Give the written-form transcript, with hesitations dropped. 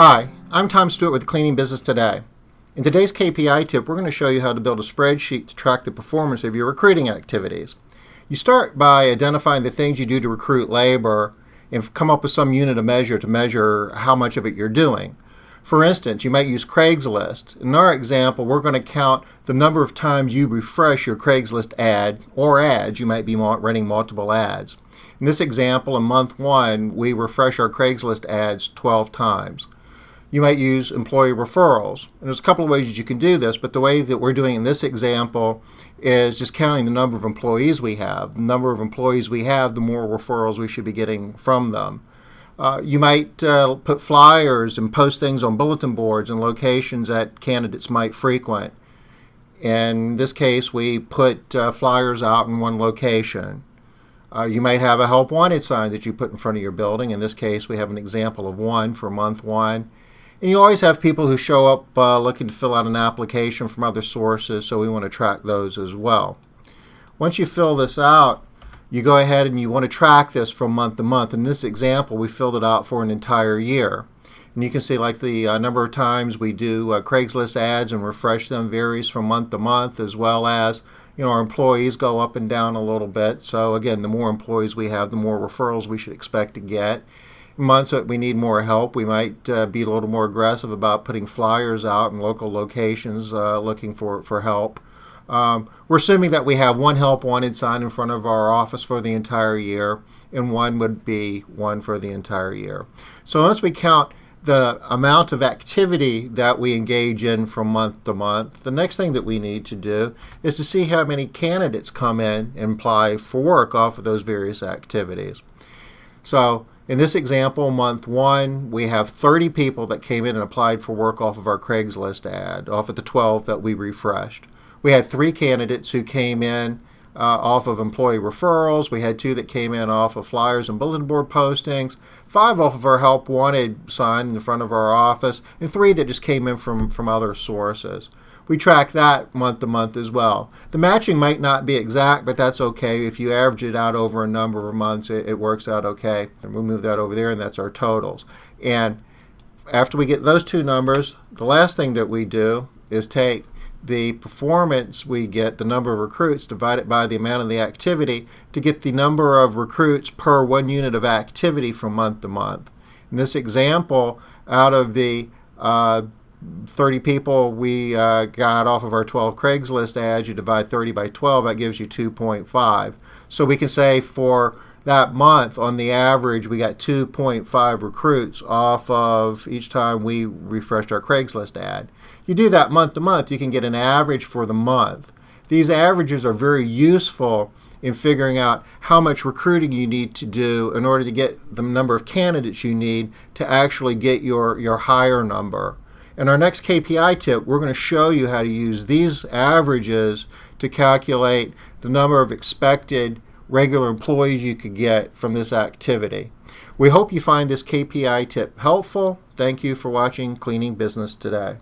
Hi, I'm Tom Stewart with Cleaning Business Today. In today's KPI tip, we're going to show you how to build a spreadsheet to track the performance of your recruiting activities. You start by identifying the things you do to recruit labor and come up with some unit of measure to measure how much of it you're doing. For instance, you might use Craigslist. In our example, we're going to count the number of times you refresh your Craigslist ad or ads. You might be running multiple ads. In this example, in month 1, we refresh our Craigslist ads 12 times. You might use employee referrals. And there's a couple of ways that you can do this, but the way that we're doing in this example is just counting the number of employees we have. The number of employees we have, the more referrals we should be getting from them. You might put flyers and post things on bulletin boards and locations that candidates might frequent. In this case, we put flyers out in one location. You might have a help wanted sign that you put in front of your building. In this case, we have an example of one for month 1. And you always have people who show up looking to fill out an application from other sources, so we want to track those as well. Once you fill this out, you go ahead and you want to track this from month to month. In this example, we filled it out for an entire year. And you can see like the number of times we do Craigslist ads and refresh them varies from month to month, as well as our employees go up and down a little bit. So again, the more employees we have, the more referrals we should expect to get. In months that we need more help, we might be a little more aggressive about putting flyers out in local locations looking for help. We're assuming that we have one help wanted sign in front of our office for the entire year, and one would be one for the entire year. So once we count the amount of activity that we engage in from month to month, the next thing that we need to do is to see how many candidates come in and apply for work off of those various activities. So in this example, month 1, we have 30 people that came in and applied for work off of our Craigslist ad, off of the 12 that we refreshed. We had 3 candidates who came in off of employee referrals. We had 2 that came in off of flyers and bulletin board postings, 5 off of our help wanted sign in front of our office, and 3 that just came in from other sources. We track that month to month as well. The matching might not be exact, but that's okay. If you average it out over a number of months, it works out okay. And we'll move that over there, and that's our totals. And after we get those 2 numbers, the last thing that we do is take the performance we get, the number of recruits, divided by the amount of the activity to get the number of recruits per 1 unit of activity from month to month. In this example, out of the 30 people we got off of our 12 Craigslist ads, you divide 30 by 12, that gives you 2.5. So we can say for that month, on the average, we got 2.5 recruits off of each time we refreshed our Craigslist ad. You do that month to month, you can get an average for the month. These averages are very useful in figuring out how much recruiting you need to do in order to get the number of candidates you need to actually get your hire number. In our next KPI tip, we're going to show you how to use these averages to calculate the number of expected regular employees you could get from this activity. We hope you find this KPI tip helpful. Thank you for watching Cleaning Business Today.